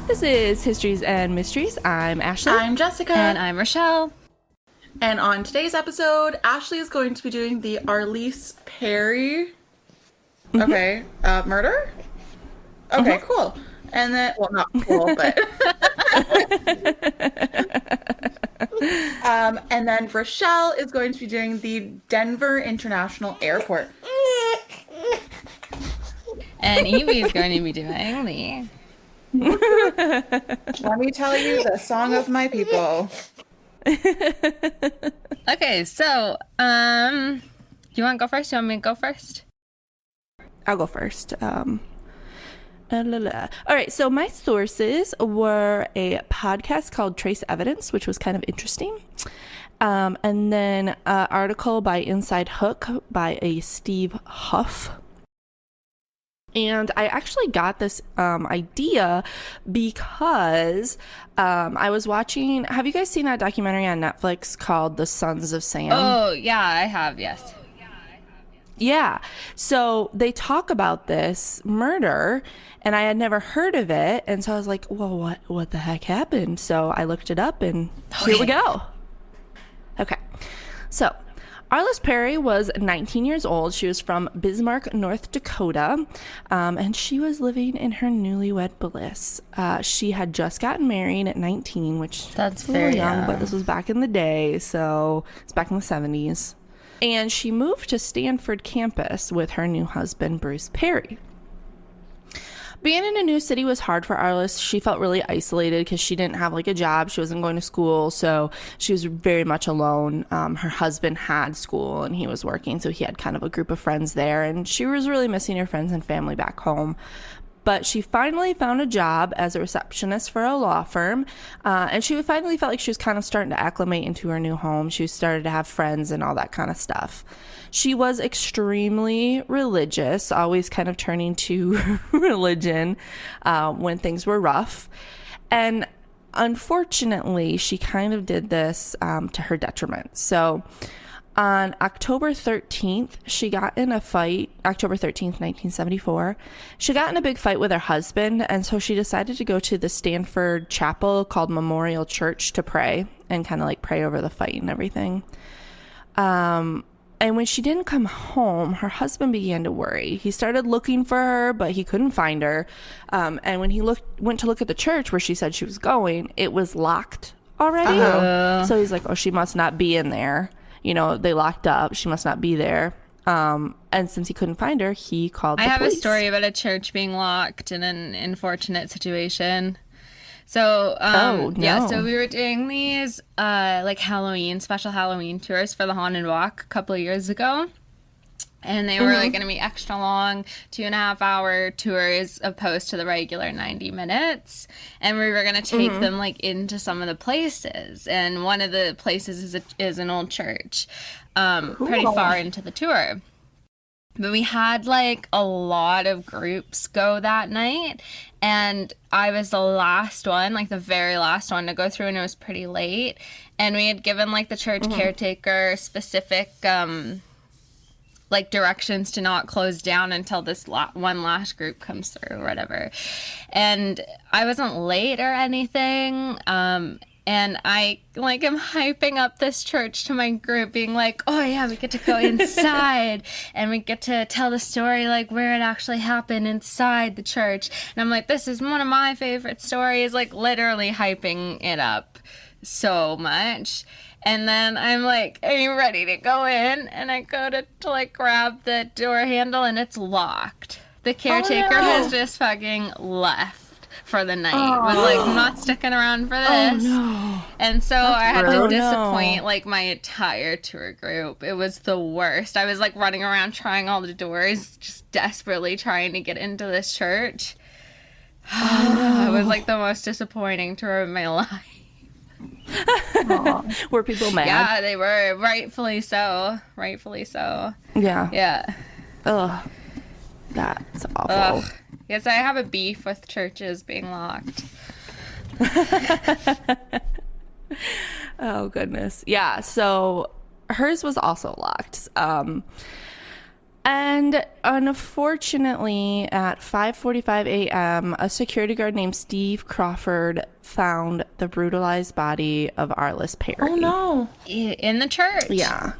This is Histories and Mysteries. I'm Ashley. I'm Jessica. And I'm Rochelle. And on today's episode, Ashley is going to be doing the Arlis Perry murder? Okay, cool. And then, well, not cool, but... and then Rochelle is going to be doing the Denver International Airport. And Evie is going to be doing the... Let me tell you the song of my people. Okay, so, do you want to go first? Do you want me to go first? I'll go first. All right, so my sources were a podcast called Trace Evidence, which was kind of interesting. And then an article by Inside Hook by a Steve Huff. And I actually got this idea because I was watching... Have you guys seen that documentary on Netflix called The Sons of Sam? Oh, yeah, I have, yes. Yeah. So they talk about this murder, and I had never heard of it. And so I was like, well, what the heck happened? So I looked it up, and here we go. Okay. So... Arlis Perry was 19 years old. She was from Bismarck, North Dakota, and she was living in her newlywed bliss. She had just gotten married at 19, which that's very young, but this was back in the day, so it's back in the 70s. And she moved to Stanford campus with her new husband, Bruce Perry. Being in a new city was hard for Arlis. She felt really isolated because she didn't have like a job. She wasn't going to school, so she was very much alone. Her husband had school and he was working, so he had kind of a group of friends there, and she was really missing her friends and family back home. But she finally found a job as a receptionist for a law firm, and she finally felt like she was kind of starting to acclimate into her new home. She started to have friends and all that kind of stuff. She was extremely religious, always kind of turning to religion when things were rough. And unfortunately, she kind of did this to her detriment. So on October 13th, she got in a fight, October 13th, 1974. She got in a big fight with her husband, and so she decided to go to the Stanford chapel called Memorial Church to pray and kind of like pray over the fight and everything. And when she didn't come home, her husband began to worry. He started looking for her, but he couldn't find her. And when he went to look at the church where she said she was going, it was locked already. So he's like, oh, she must not be in there. You know, they locked up. She must not be there. And since he couldn't find her, he called the police. I have a story about a church being locked in an unfortunate situation. So, yeah, so we were doing these, like special Halloween tours for the Haunted Walk a couple of years ago. And they were like going to be extra long, 2.5-hour tours opposed to the regular 90 minutes. And we were going to take them like into some of the places. And one of the places is an old church, pretty far into the tour. But we had like a lot of groups go that night, and I was the last one, like the very last one to go through, and it was pretty late. And we had given like the church caretaker specific like directions to not close down until this one last group comes through or whatever. And I wasn't late or anything. And I, like, am hyping up this church to my group, being like, oh, yeah, we get to go inside, and we get to tell the story, like, where it actually happened inside the church. And I'm like, this is one of my favorite stories, like, literally hyping it up so much. And then I'm like, are you ready to go in? And I go to like, grab the door handle, and it's locked. The caretaker has just fucking left for the night. Was like, I'm not sticking around for this. And so I had to disappoint like my entire tour group. It was the worst. I was like running around trying all the doors, just desperately trying to get into this church. It was like the most disappointing tour of my life. Were people mad? Yeah, they were. Rightfully so. Yeah. Ugh. That's awful. Ugh. Yes, I have a beef with churches being locked. Oh, goodness. Yeah, so hers was also locked. And unfortunately, at 5:45 a.m., a security guard named Steve Crawford found the brutalized body of Arlis Perry. Oh, no. In the church. Yeah.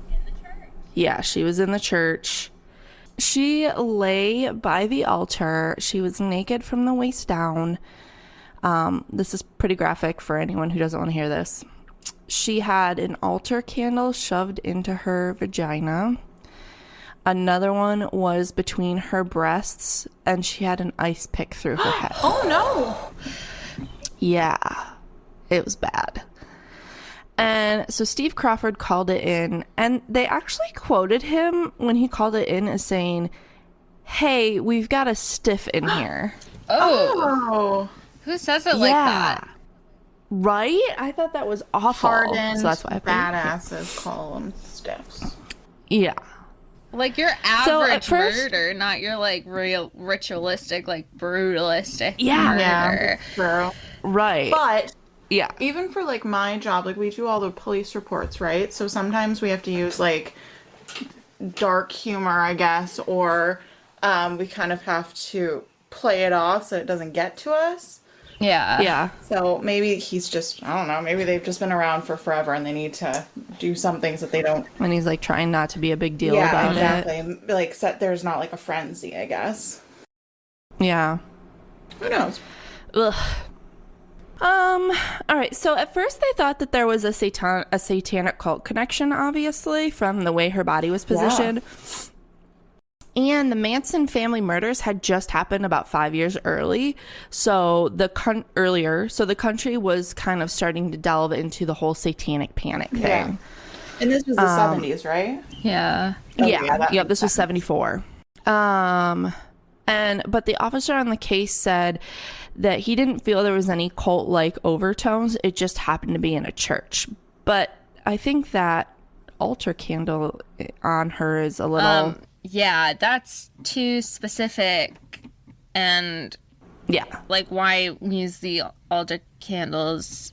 Yeah, she was in the church. She lay by the altar. She was naked from the waist down. This is pretty graphic for anyone who doesn't want to hear this. She had an altar candle shoved into her vagina. Another one was between her breasts, and she had an ice pick through her head. Oh, no. Yeah, it was bad. And so Steve Crawford called it in, and they actually quoted him when he called it in as saying, "Hey, we've got a stiff in here." Oh. Who says it like that? Right? I thought that was awful. Hardened, so that's why I put it in. badasses call them stiffs. Yeah. Like your So, at average first- murder, not your like real ritualistic, like brutalistic Yeah. murder. True. Right. But yeah. even for like my job, like we do all the police reports, right? So sometimes we have to use like dark humor, I guess, or we kind of have to play it off so it doesn't get to us. Yeah. Yeah. So maybe he's just, I don't know, maybe they've just been around for forever and they need to do some things that they don't. And he's like trying not to be a big deal Yeah, about exactly. it. Like there's not like a frenzy, I guess. Yeah. Who knows? Ugh. All right. So at first they thought that there was a satanic cult connection, obviously, from the way her body was positioned. Yeah. And the Manson family murders had just happened about 5 years early. So the country was kind of starting to delve into the whole satanic panic thing. Yeah. And this was the 70s, right? Yeah. Oh, yeah. This was 74. But the officer on the case said that he didn't feel there was any cult-like overtones. It just happened to be in a church. But I think that altar candle on her is a little... yeah, that's too specific. And... yeah. Like, why use the altar candles?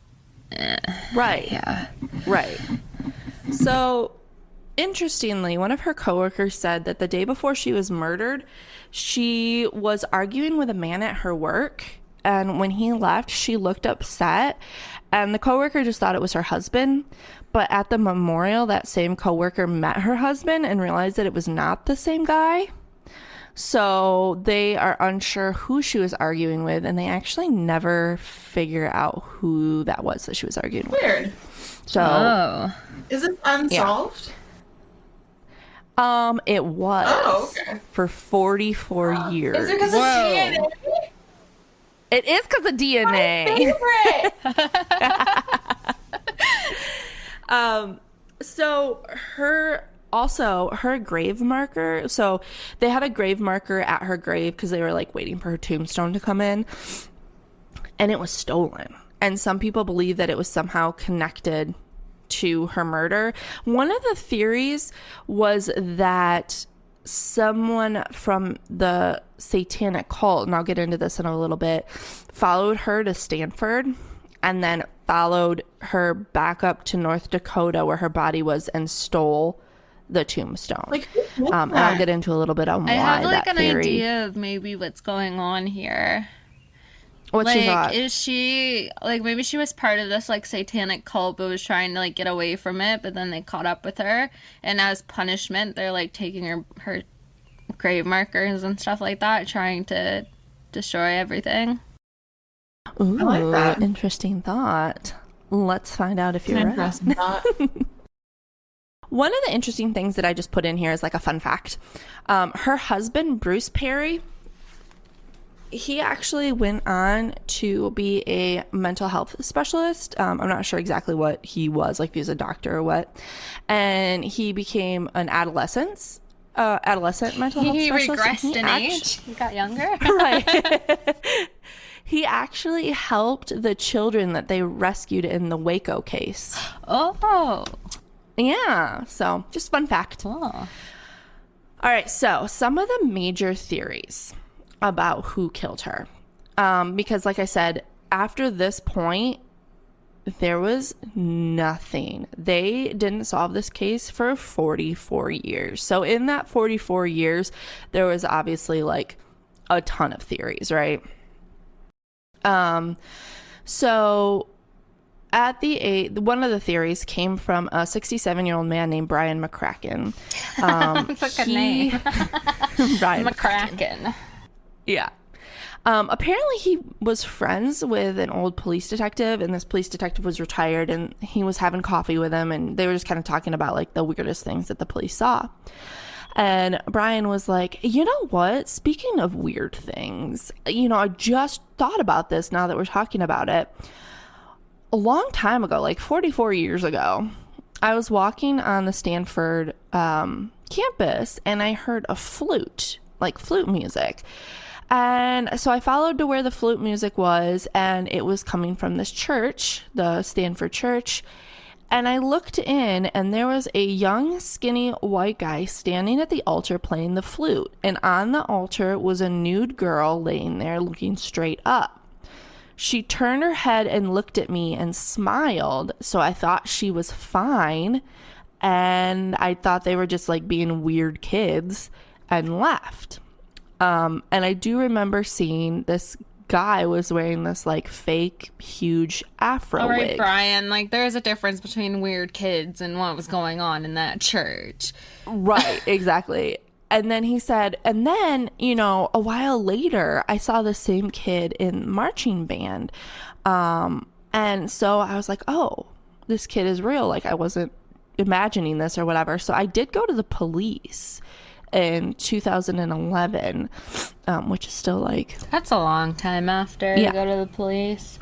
Right. Yeah. Right. So, interestingly, one of her coworkers said that the day before she was murdered, she was arguing with a man at her work, and when he left, she looked upset, and the coworker just thought it was her husband. But at the memorial, that same coworker met her husband and realized that it was not the same guy. So they are unsure who she was arguing with, and they actually never figure out who that was that she was arguing with. Weird. So, is it unsolved? It was for 44 years. Is it because of DNA? It is because of DNA. My favorite. So her grave marker. So they had a grave marker at her grave because they were like waiting for her tombstone to come in, and it was stolen. And some people believe that it was somehow connected to her murder. One of the theories was that someone from the satanic cult, and I'll get into this in a little bit, followed her to Stanford and then followed her back up to North Dakota where her body was and stole the tombstone. Like, and I'll get into a little bit on why. I have like that an theory. idea of maybe what's going on here. What's your thought? Like, is she, like, maybe she was part of this, like, satanic cult, but was trying to, like, get away from it, but then they caught up with her, and as punishment, they're, like, taking her grave markers and stuff like that, trying to destroy everything. Ooh, I like that. Interesting thought. Let's find out if you're right. Interesting thought. One of the interesting things that I just put in here is, like, a fun fact. Her husband, Bruce Perry, he actually went on to be a mental health specialist. I'm not sure exactly what he was, like if he was a doctor or what. And he became an adolescent mental health specialist. He regressed in age. He got younger. Right. He actually helped the children that they rescued in the Waco case. Oh. Yeah. So just fun fact. Oh. All right. So some of the major theories about who killed her. Because like I said, after this point, there was nothing. They didn't solve this case for 44 years. So in that 44 years, there was obviously like a ton of theories, right? So at one of the theories came from a 67-year-old man named Brian McCracken. That's a good name. Brian McCracken. Yeah. Apparently he was friends with an old police detective, and this police detective was retired, and he was having coffee with him, and they were just kind of talking about like the weirdest things that the police saw. And Brian was like, you know what? Speaking of weird things, I just thought about this now that we're talking about it. A long time ago, like 44 years ago, I was walking on the Stanford campus, and I heard a flute, like flute music. And so I followed to where the flute music was, and it was coming from this church, the Stanford church. And I looked in, and there was a young, skinny white guy standing at the altar playing the flute. And on the altar was a nude girl laying there looking straight up. She turned her head and looked at me and smiled, so I thought she was fine. And I thought they were just like being weird kids, and left. And I do remember seeing this guy was wearing this like fake huge afro All right, wig. Brian, like there's a difference between weird kids and what was going on in that church. Right, exactly. And then he said, and then, a while later, I saw the same kid in marching band. And so I was like, oh, this kid is real. Like I wasn't imagining this or whatever. So I did go to the police in 2011, which is still like... That's a long time after you go to the police.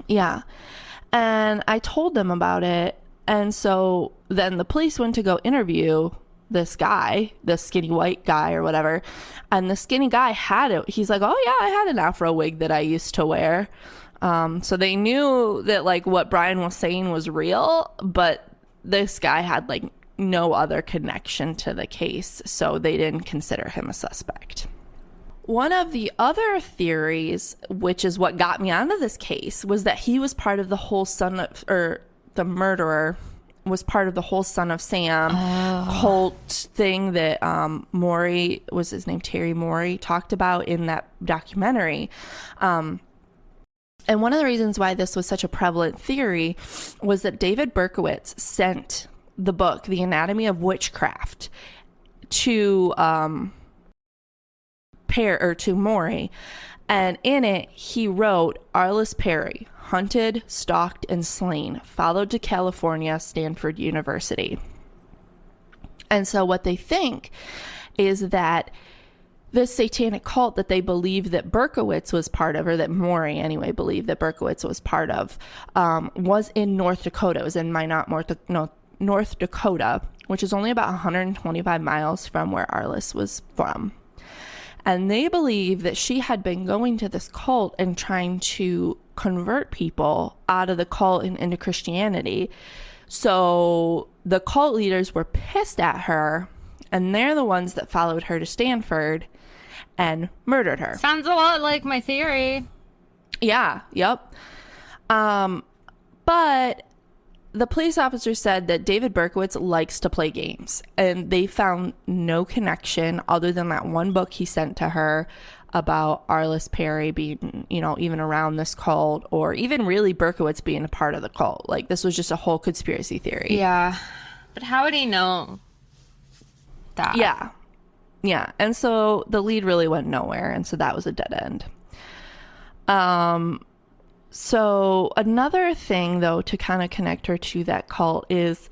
Yeah. And I told them about it. And so then the police went to go interview this guy, the skinny white guy or whatever. And the skinny guy had it. He's like, oh yeah, I had an afro wig that I used to wear. So they knew that like what Brian was saying was real, but this guy had like no other connection to the case, so they didn't consider him a suspect. One of the other theories, which is what got me onto this case, was that he was part of the whole the murderer was part of the whole Son of Sam cult thing that Maury, was his name Terry Maury, talked about in that documentary. And one of the reasons why this was such a prevalent theory was that David Berkowitz sent the book, The Anatomy of Witchcraft, to Maury, and in it he wrote Arlis Perry, hunted, stalked, and slain, followed to California, Stanford University. And so what they think is that this satanic cult that they believe that Berkowitz was part of, or that Maury anyway believed that Berkowitz was part of, was in North Dakota. It was in North Dakota, which is only about 125 miles from where Arlis was from. And they believe that she had been going to this cult and trying to convert people out of the cult and into Christianity. So the cult leaders were pissed at her, and they're the ones that followed her to Stanford and murdered her. Sounds a lot like my theory. Yeah, yep. But the police officer said that David Berkowitz likes to play games, and they found no connection other than that one book he sent to her about Arlis Perry being, even around this cult, or even really Berkowitz being a part of the cult. Like, this was just a whole conspiracy theory. Yeah. But how would he know that? Yeah. Yeah. And so the lead really went nowhere, and so that was a dead end. So another thing, though, to kind of connect her to that cult is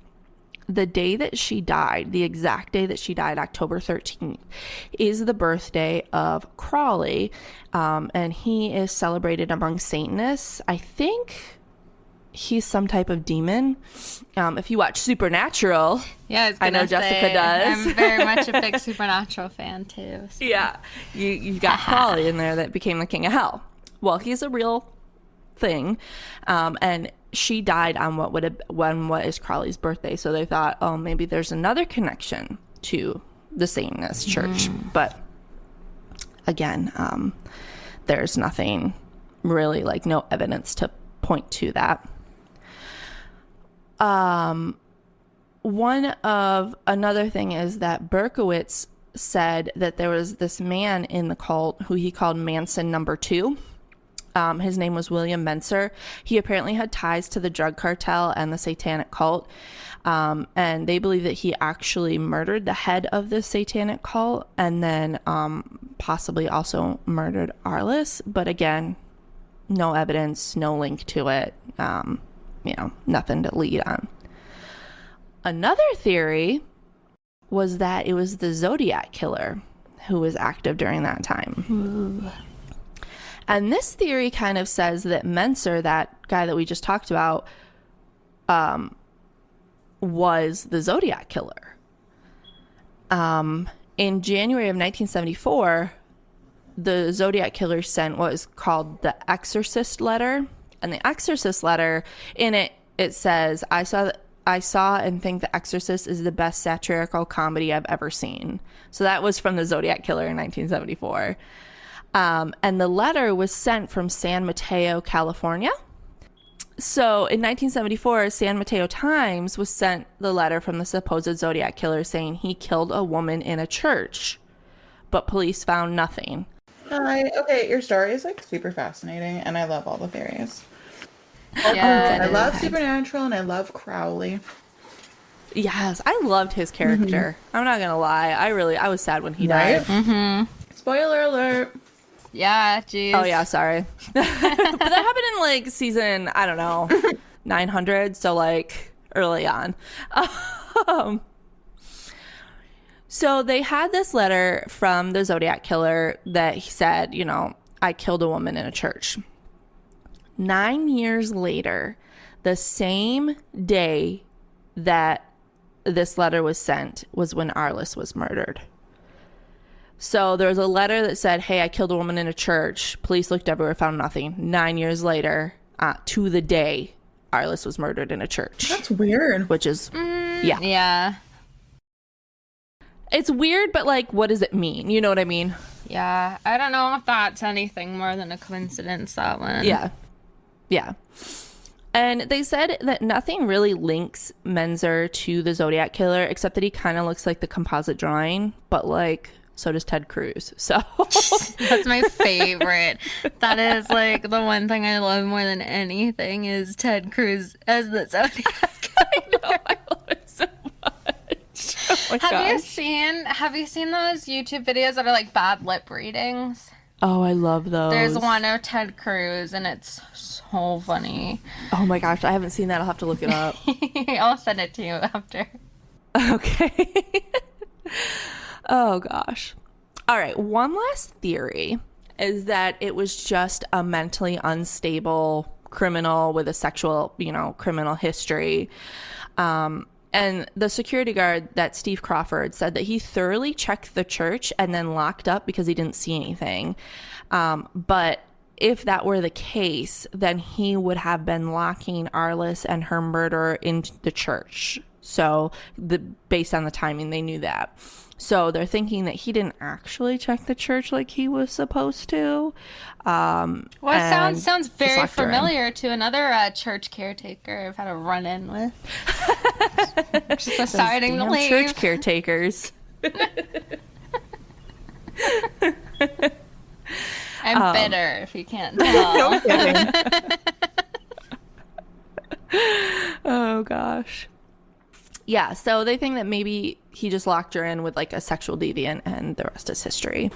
the day that she died, the exact day that she died, October 13th, is the birthday of Crowley, and he is celebrated among Satanists. I think he's some type of demon. If you watch Supernatural, yeah, I know Jessica does. I'm very much a big Supernatural fan, too. So. Yeah, you got Crowley in there that became the king of hell. Well, he's a real thing, and she died on what is Crowley's birthday, so they thought, oh, maybe there's another connection to the Satanist church. But again, there's nothing really, like no evidence to point to that. Another thing is that Berkowitz said that there was this man in the cult who he called Manson number 2. His name was William Menser. He apparently had ties to the drug cartel and the satanic cult. And they believe that he actually murdered the head of the satanic cult and then possibly also murdered Arlis. But again, no evidence, no link to it. Nothing to lead on. Another theory was that it was the Zodiac killer who was active during that time. Ooh. And this theory kind of says that Menser, that guy that we just talked about, was the Zodiac killer. In January of 1974, the Zodiac killer sent what was called the Exorcist letter. And the Exorcist letter, in it says, I saw and think The Exorcist is the best satirical comedy I've ever seen. So that was from the Zodiac killer in 1974. And the letter was sent from San Mateo, California. So in 1974, San Mateo Times was sent the letter from the supposed Zodiac killer saying he killed a woman in a church, but police found nothing. Hi. Okay, your story is like super fascinating, and I love all the theories. Yeah, I love Supernatural, and I love Crowley. Yes, I loved his character. I'm not gonna lie, I was sad when he died. Spoiler alert. Yeah, geez. Oh yeah, sorry. But that happened in like season, I don't know, 900, so like early on. So they had this letter from the Zodiac killer that he said, I killed a woman in a church. 9 years later, the same day that this letter was sent was when Arlis was murdered. So there was a letter that said, hey, I killed a woman in a church. Police looked everywhere, found nothing. 9 years later, to the day, Arlis was murdered in a church. That's weird. Which is, yeah. Yeah. It's weird, but like, what does it mean? You know what I mean? Yeah. I don't know if that's anything more than a coincidence, that one. Yeah. Yeah. And they said that nothing really links Menser to the Zodiac killer, except that he kind of looks like the composite drawing, but like, so does Ted Cruz. So that's my favorite. That is like the one thing I love more than anything is Ted Cruz as the Zodiac. I know, I love it so much. Oh my gosh. Have you seen those YouTube videos that are like bad lip readings? Oh, I love those. There's one of Ted Cruz and it's so funny. Oh my gosh, I haven't seen that. I'll have to look it up. I'll send it to you after. Okay. Oh gosh. All right, one last theory is that it was just a mentally unstable criminal with a sexual, criminal history. And the security guard, that Steve Crawford, said that he thoroughly checked the church and then locked up because he didn't see anything. But if that were the case, then he would have been locking Arlis and her murderer into the church. So based on the timing, they knew that. So they're thinking that he didn't actually check the church like he was supposed to. Well, it sounds very familiar to another church caretaker I've had a run-in with. Just deciding to leave. Church caretakers. I'm bitter, if you can't tell. No kidding. Oh, gosh. Yeah, so they think that maybe he just locked her in with like a sexual deviant and the rest is history.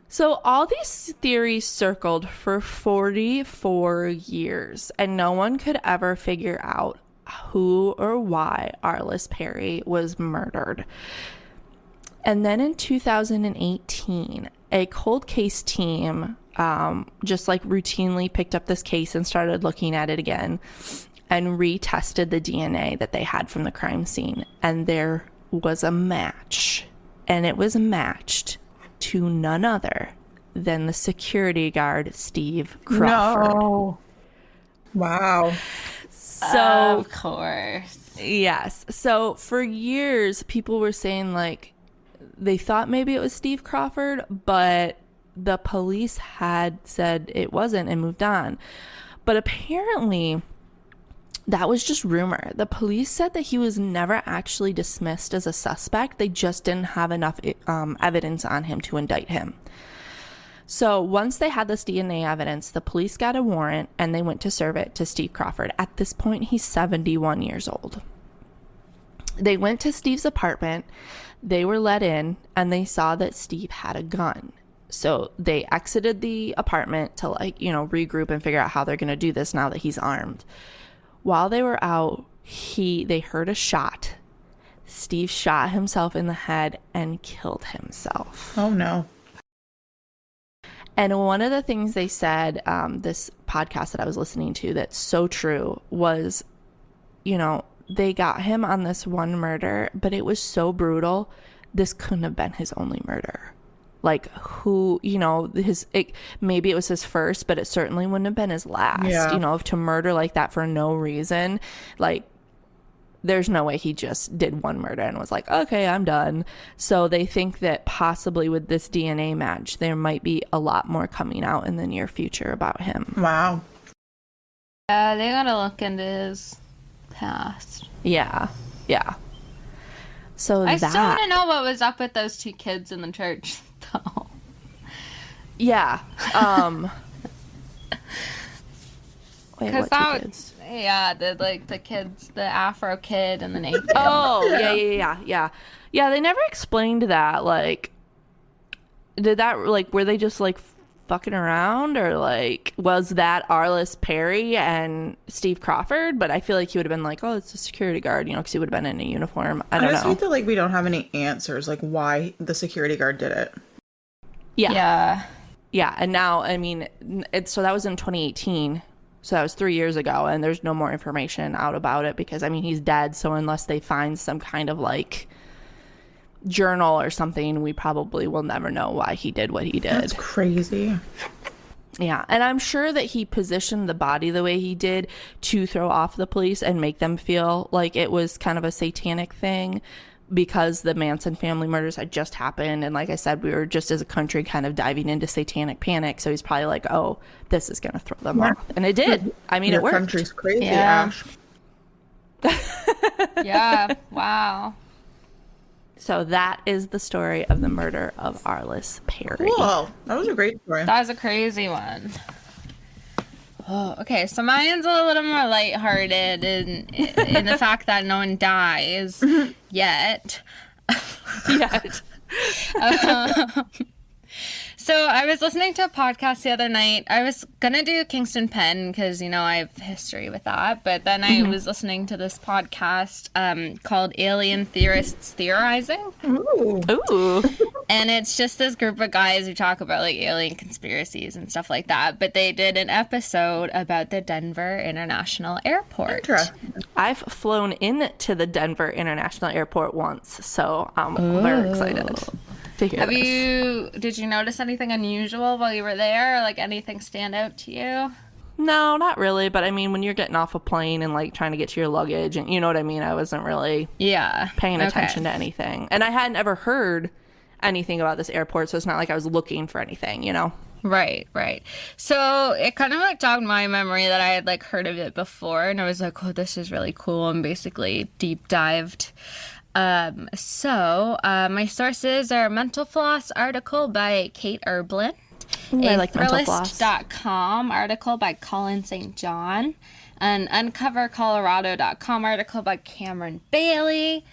So all these theories circled for 44 years and no one could ever figure out who or why Arlis Perry was murdered. And then in 2018, a cold case team just like routinely picked up this case and started looking at it again and retested the DNA that they had from the crime scene. And there was a match. And it was matched to none other than the security guard, Steve Crawford. No. Wow. So, of course. Yes. So for years, people were saying like they thought maybe it was Steve Crawford, but the police had said it wasn't and moved on. But apparently that was just rumor. The police said that he was never actually dismissed as a suspect. They just didn't have enough evidence on him to indict him. So once they had this DNA evidence, the police got a warrant and they went to serve it to Steve Crawford. At this point, he's 71 years old. They went to Steve's apartment. They were let in and they saw that Steve had a gun. So they exited the apartment to regroup and figure out how they're going to do this now that he's armed. While they were out, they heard a shot. Steve shot himself in the head and killed himself. Oh, no. And one of the things they said, this podcast that I was listening to that's so true was, they got him on this one murder, but it was so brutal. This couldn't have been his only murder. Like maybe it was his first, but it certainly wouldn't have been his last. Yeah. To murder like that for no reason, like there's no way he just did one murder and was like, okay, I'm done. So they think that possibly with this DNA match, there might be a lot more coming out in the near future about him. Wow. Yeah, they gotta look into his past. Yeah. So I still want to know what was up with those two kids in the church, though. Yeah. Wait, what two kids? Yeah, the kids, the Afro kid and the Nathan. Oh, yeah. Yeah, they never explained that. Like, did that, were they just, fucking around? Or, was that Arlis Perry and Steve Crawford? But I feel like he would have been like, oh, it's a security guard, because he would have been in a uniform. I don't know. I just hate that, we don't have any answers, why the security guard did it. Yeah. Yeah, and now, so that was in 2018. So that was 3 years ago, and there's no more information out about it because, he's dead. So unless they find some kind of, journal or something, we probably will never know why he did what he did. That's crazy. Yeah, and I'm sure that he positioned the body the way he did to throw off the police and make them feel like it was kind of a satanic thing because the Manson family murders had just happened. And like I said, we were just as a country kind of diving into satanic panic. So he's probably like, oh, this is going to throw them off. And it did. It worked. Country's crazy, yeah. Ash. Yeah, wow. So that is the story of the murder of Arlis Perry. Whoa, that was a great story. That was a crazy one. Oh, okay, so mine's a little more lighthearted in the fact that no one dies yet. So I was listening to a podcast the other night. I was going to do Kingston Pen because, I have history with that. But then I was listening to this podcast called Alien Theorists Theorizing. Ooh. And it's just this group of guys who talk about alien conspiracies and stuff like that. But they did an episode about the Denver International Airport. Interesting. I've flown into the Denver International Airport once, so I'm very excited to hear this. Did you notice anything unusual while you were there? Or anything stand out to you? No, not really. But when you're getting off a plane and trying to get to your luggage, and you know what I mean, I wasn't really paying attention to anything. And I hadn't ever heard anything about this airport, so it's not like I was looking for anything, Right. So it kind of jogged my memory that I had heard of it before, and I was like, oh, this is really cool, and basically deep dived. So my sources are a Mental Floss article by Kate Erblin, I like Mental Floss. Thrillist.com article by Colin St. John, an UncoverColorado.com article by Cameron Bailey,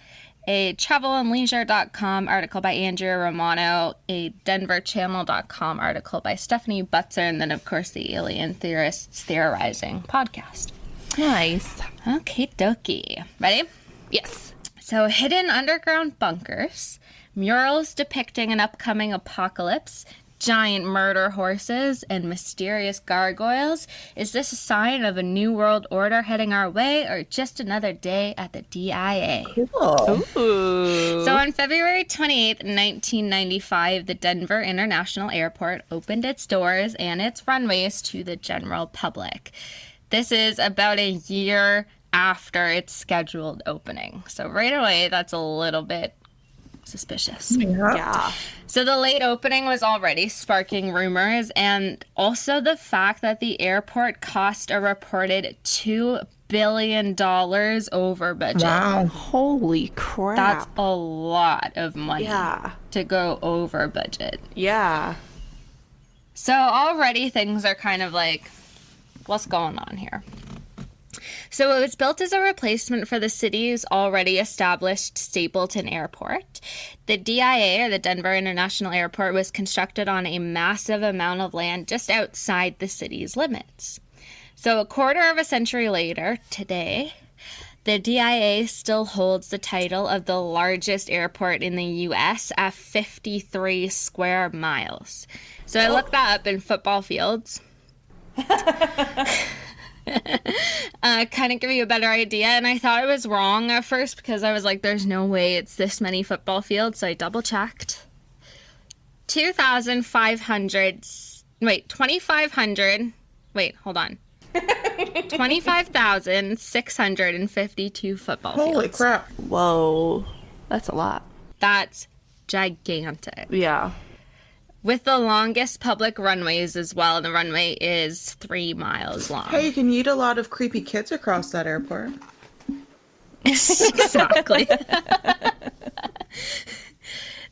a TravelandLeisure.com article by Andrea Romano, a DenverChannel.com article by Stephanie Butzer, and then, of course, the Alien Theorists Theorizing podcast. Nice. Okay, dokie. Ready? Yes. So, hidden underground bunkers, murals depicting an upcoming apocalypse, giant murder horses, and mysterious gargoyles. Is this a sign of a new world order heading our way, or just another day at the DIA? Cool. Ooh. So on February 28th, 1995, the Denver International Airport opened its doors and its runways to the general public. This is about a year after its scheduled opening. So right away, that's a little bit Suspicious. Yeah. So the late opening was already sparking rumors, and also the fact that the airport cost a reported $2 billion over budget. Wow. Holy crap. That's a lot of money Yeah. to go over budget. Yeah. So already things are kind of like, what's going on here? So it was built as a replacement for the city's already established Stapleton Airport. The DIA, or the Denver International Airport, was constructed on a massive amount of land just outside the city's limits. So a quarter of a century later, today, the DIA still holds the title of the largest airport in the U.S. at 53 square miles. So I looked that up in football fields. Kind of give you a better idea, and I thought I was wrong at first because I was like, there's no way it's this many football fields, so I double checked. 25,652 football fields. Holy crap. Whoa. That's a lot. That's gigantic. Yeah. With the longest public runways as well. The runway is 3 miles long. Hey, you can meet a lot of creepy kids across that airport. Exactly.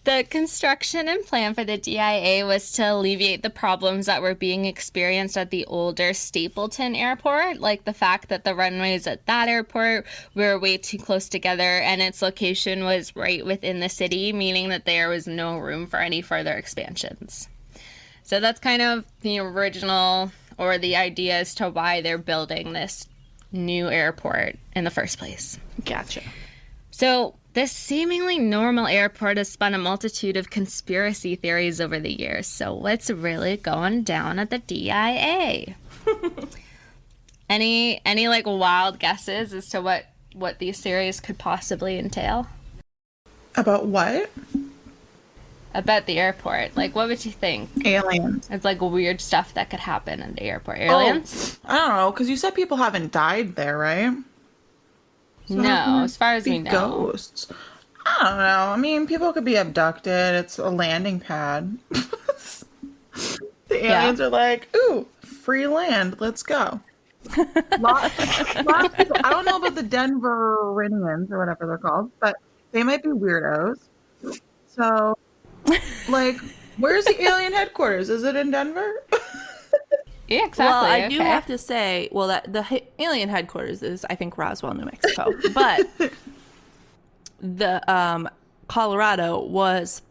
The construction and plan for the DIA was to alleviate the problems that were being experienced at the older Stapleton Airport, like the fact that the runways at that airport were way too close together and its location was right within the city, meaning that there was no room for any further expansions. So that's kind of the original, or the idea as to why they're building this new airport in the first place. Gotcha. So this seemingly normal airport has spun a multitude of conspiracy theories over the years. So what's really going down at the DIA? Any like wild guesses as to what these theories could possibly entail? About what? About the airport. Like, what would you think? Aliens. It's like weird stuff that could happen in the airport. Aliens? Oh, I don't know, because you said people haven't died there, right? So No, as far as we know. Ghosts. I don't know. I mean, people could be abducted. It's a landing pad. The aliens are like, ooh, free land. Let's go. Lot of people, I don't know about the Denverinians or whatever they're called, but they might be weirdos. So, like, where's the alien headquarters? Is it in Denver? Yeah, exactly. Well, I do have to say, that the alien headquarters is, I think, Roswell, New Mexico. But the Colorado was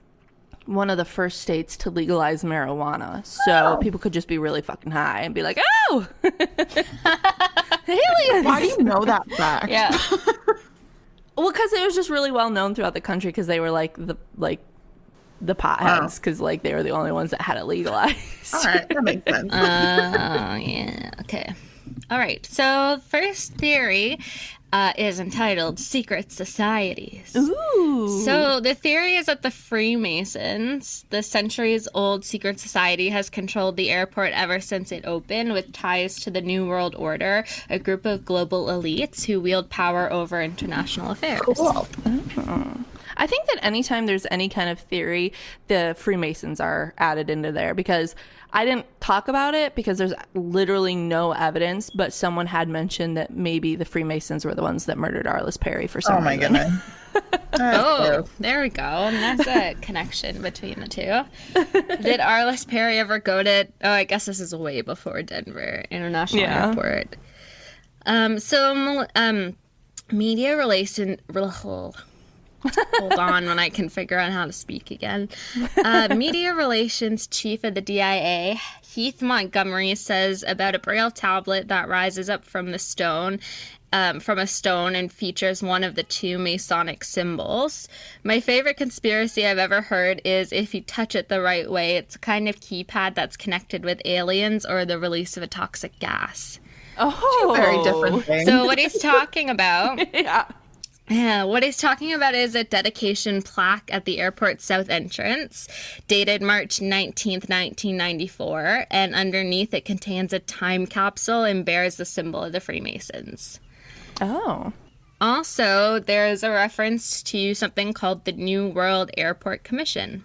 one of the first states to legalize marijuana. So people could just be really fucking high and be like, oh, aliens. Why do you know that fact? Yeah. Well, because it was just really well known throughout the country because they were the potheads, because they were the only ones that had it legalized. All right, that makes sense. Yeah. Okay. All right. So first theory is entitled Secret Societies. Ooh. So the theory is that the Freemasons, the centuries-old secret society, has controlled the airport ever since it opened, with ties to the New World Order, a group of global elites who wield power over international affairs. Cool. I think that anytime there's any kind of theory, the Freemasons are added into there, because I didn't talk about it because there's literally no evidence, but someone had mentioned that maybe the Freemasons were the ones that murdered Arlis Perry for some reason. Oh my goodness. Oh, there we go. And that's a connection between the two. Did Arlis Perry ever go to... Oh, I guess this is way before Denver International Airport. Media relation... Hold on when I can figure out how to speak again. Media relations chief of the DIA, Heath Montgomery, says about a braille tablet that rises up from a stone and features one of the two Masonic symbols. My favorite conspiracy I've ever heard is if you touch it the right way, it's a kind of keypad that's connected with aliens or the release of a toxic gas. Oh, very different thing. So what he's talking about... Yeah. What he's talking about is a dedication plaque at the airport's south entrance, dated March 19th, 1994, and underneath it contains a time capsule and bears the symbol of the Freemasons. Oh. Also, there's a reference to something called the New World Airport Commission.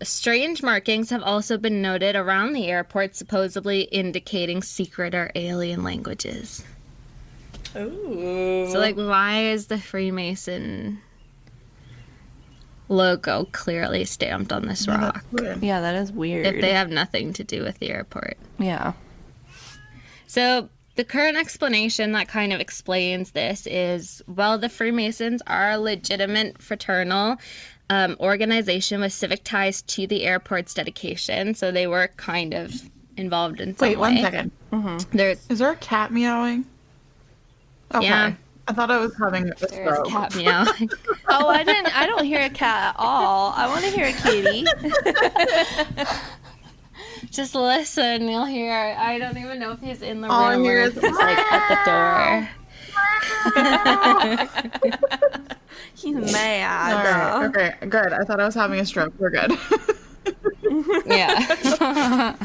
Strange markings have also been noted around the airport, supposedly indicating secret or alien languages. Ooh. So, like, why is the Freemason logo clearly stamped on this rock? Yeah, that is weird. If they have nothing to do with the airport. Yeah. So, the current explanation that kind of explains this is, well, the Freemasons are a legitimate fraternal organization with civic ties to the airport's dedication, so they were kind of involved in some way. Wait, 1 second. Mm-hmm. Is there a cat meowing? Okay. Yeah. I thought I was having a There's stroke. cat meowing. Oh, I don't hear a cat at all. I want to hear a kitty. Just listen, you'll hear. I don't even know if he's in the All I room hear or is if he's like at the door. He's mad. All right. Okay, good. I thought I was having a stroke. We're good. Yeah.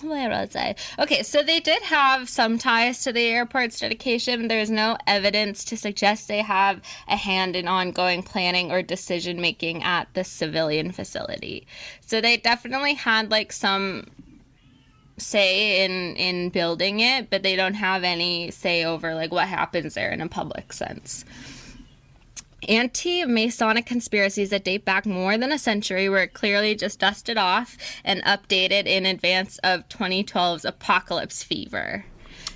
What else I? Okay, so they did have some ties to the airport's dedication. There's no evidence to suggest they have a hand in ongoing planning or decision making at the civilian facility. So they definitely had like some say in building it, but they don't have any say over like what happens there in a public sense. Anti-Masonic conspiracies that date back more than a century were clearly just dusted off and updated in advance of 2012's apocalypse fever.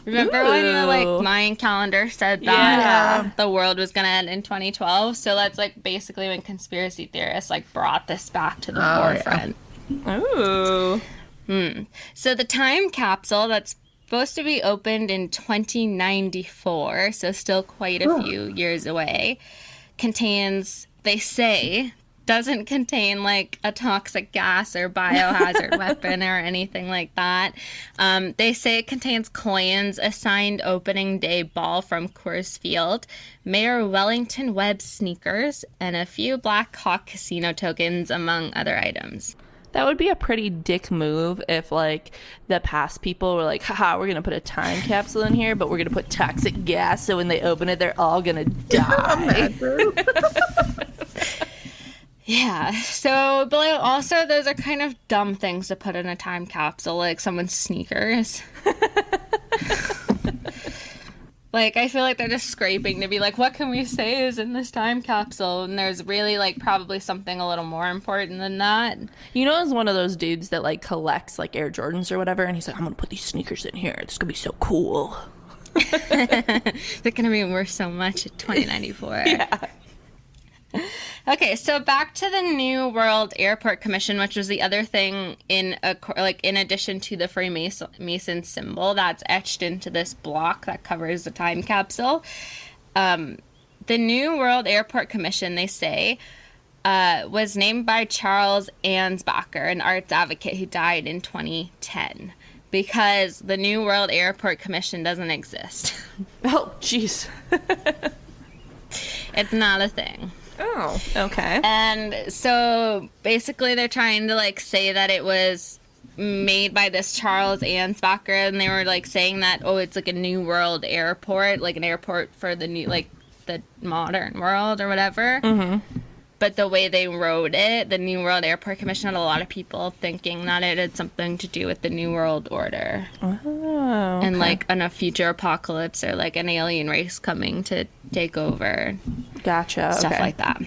Remember when the like Mayan calendar said that the world was going to end in 2012? So that's like basically when conspiracy theorists like brought this back to the forefront. Yeah. Ooh. So the time capsule that's supposed to be opened in 2094, so still quite a few years away, contains, they say, doesn't contain like a toxic gas or biohazard weapon or anything like that. They say it contains coins, a signed opening day ball from Coors Field, Mayor Wellington Webb sneakers, and a few Black Hawk casino tokens, among other items. That would be a pretty dick move if, like, the past people were like, haha, we're going to put a time capsule in here, but we're going to put toxic gas, so when they open it, they're all going to die. Yeah, so, but like, also, those are kind of dumb things to put in a time capsule, like someone's sneakers. Like, I feel like they're just scraping to be like, what can we say is in this time capsule? And there's really, like, probably something a little more important than that. You know, as one of those dudes that, like, collects, like, Air Jordans or whatever, and he's like, I'm going to put these sneakers in here. It's going to be so cool. They're going to be worth so much at 2094. Yeah. Okay, so back to the New World Airport Commission, which was the other thing in addition to the Freemason symbol that's etched into this block that covers the time capsule. The New World Airport Commission, they say, was named by Charles Ansbacher, an arts advocate who died in 2010, because the New World Airport Commission doesn't exist. Oh, jeez. It's not a thing. Oh, okay. And so basically they're trying to like say that it was made by this Charles Ansbacher, and they were like saying that, oh, it's like a new world airport, like an airport for the new, like the modern world or whatever. Mm-hmm. But the way they wrote it, the New World Airport Commission, had a lot of people thinking that it had something to do with the New World Order. Oh, okay. And like in a future apocalypse or like an alien race coming to take over. Gotcha. Stuff okay. like that.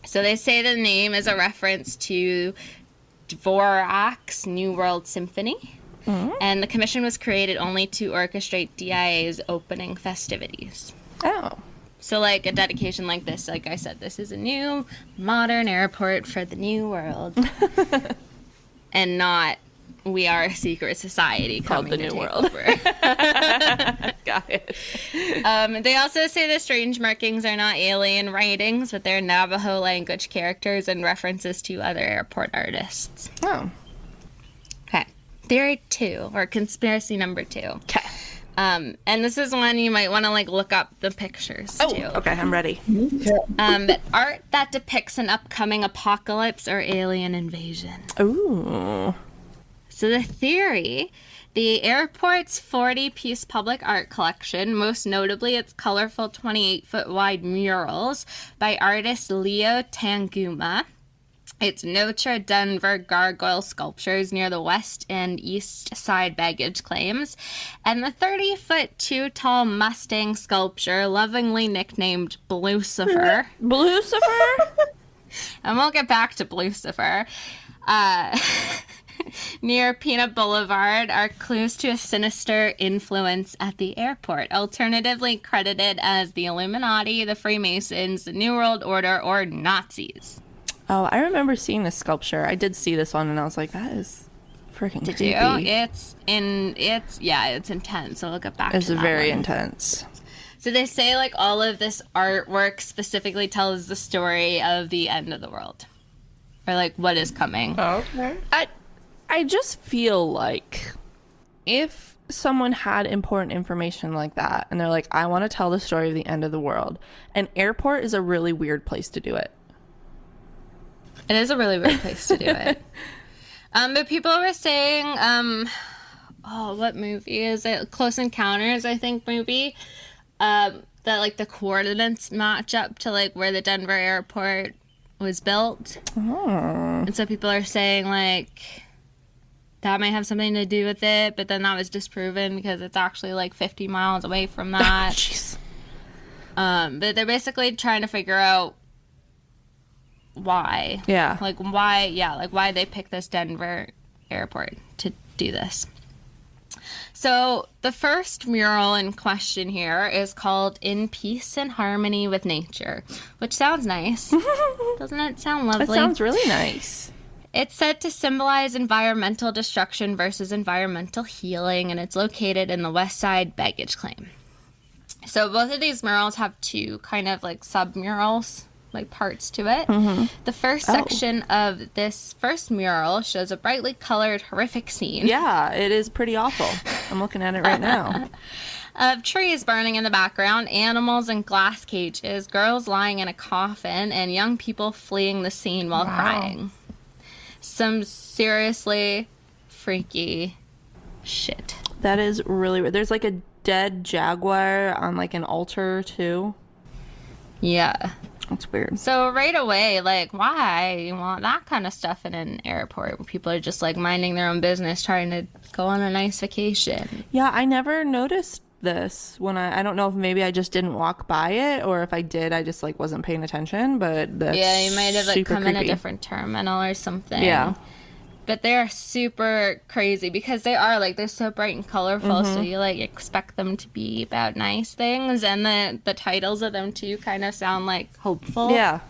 So they say the name is a reference to Dvorak's New World Symphony. Mm-hmm. And the commission was created only to orchestrate DIA's opening festivities. Oh. So, like, a dedication like this, like I said, this is a new, modern airport for the new world. And not, we are a secret society called the New World. Over. Got it. They also say the strange markings are not alien writings, but they're Navajo language characters and references to other airport artists. Oh. Okay. Theory 2, or conspiracy number 2. Okay. And this is one you might want to like look up the pictures too. Okay, I'm ready. Art that depicts an upcoming apocalypse or alien invasion. Ooh. So the theory The airport's 40-piece public art collection, most notably its colorful 28-foot wide murals by artist Leo Tanguma, its Notre Denver gargoyle sculptures near the west and east side baggage claims, and the 30-foot too-tall Mustang sculpture lovingly nicknamed Blucifer. Blucifer? And we'll get back to Blucifer. Near Peanut Boulevard are clues to a sinister influence at the airport, alternatively credited as the Illuminati, the Freemasons, the New World Order, or Nazis. Oh, I remember seeing this sculpture. I did see this one, and I was like, that is freaking creepy. Did you? It's intense. So we'll get back to that. It's very intense. So they say, like, all of this artwork specifically tells the story of the end of the world. Or, like, what is coming. Okay. I just feel like if someone had important information like that, and they're like, I want to tell the story of the end of the world, an airport is a really weird place to do it. It is a really weird place to do it. But people were saying, what movie is it? Close Encounters, I think, movie. That, like, the coordinates match up to, like, where the Denver airport was built. Oh. And so people are saying, like, that might have something to do with it, but then that was disproven because it's actually, like, 50 miles away from that. Jeez. But they're basically trying to figure out why. Yeah. Like, why they picked this Denver airport to do this. So the first mural in question here is called In Peace and Harmony with Nature, which sounds nice. Doesn't it sound lovely? It sounds really nice. It's said to symbolize environmental destruction versus environmental healing, and it's located in the West Side baggage claim. So both of these murals have two kind of like sub-murals, like parts to it. Mm-hmm. The first section of this first mural shows a brightly colored, horrific scene. Yeah, it is pretty awful. I'm looking at it right now. Of trees burning in the background, animals in glass cages, girls lying in a coffin, and young people fleeing the scene while crying. Some seriously freaky shit. That is really weird. There's like a dead jaguar on like an altar too. Yeah. That's weird. So right away, like, why you want that kind of stuff in an airport where people are just like minding their own business, trying to go on a nice vacation? Yeah, I never noticed this when I don't know if maybe I just didn't walk by it, or if I did, I just like wasn't paying attention. But that's you might have like come creepy. in a different terminal or something. Yeah. But they're super crazy because they are like, they're so bright and colorful. So you like expect them to be about nice things, and the titles of them too kind of sound like hopeful. Yeah.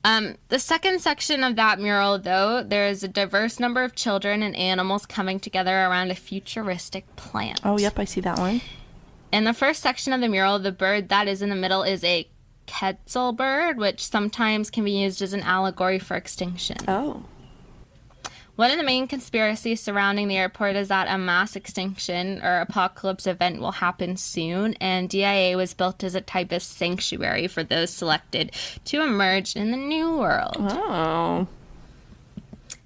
The second section of that mural, though, there is a diverse number of children and animals coming together around a futuristic plant. Oh, yep, I see that one. In the first section of the mural, the bird that is in the middle is a quetzal bird, which sometimes can be used as an allegory for extinction. Oh. One of the main conspiracies surrounding the airport is that a mass extinction or apocalypse event will happen soon, and DIA was built as a type of sanctuary for those selected to emerge in the new world. Oh.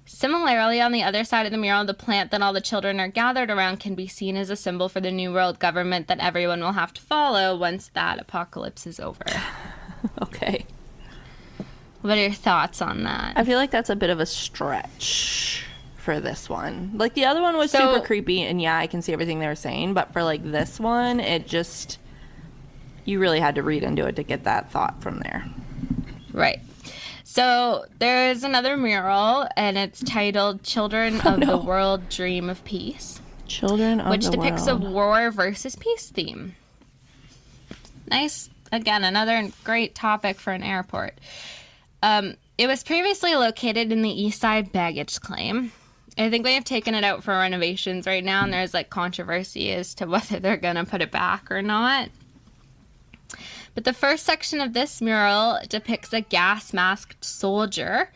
Similarly, on the other side of the mural, the plant that all the children are gathered around can be seen as a symbol for the new world government that everyone will have to follow once that apocalypse is over. Okay. What are your thoughts on that? I feel like that's a bit of a stretch for this one. Like, the other one was super creepy, and yeah, I can see everything they were saying, but for like this one, it just, you really had to read into it to get that thought from there. Right. So there's another mural, and it's titled Children of the World Dream of Peace. Children of the World. Which depicts a war versus peace theme. Nice. Again, another great topic for an airport. It was previously located in the East Side baggage claim. I think they have taken it out for renovations right now, and there's like controversy as to whether they're going to put it back or not. But the first section of this mural depicts a gas-masked soldier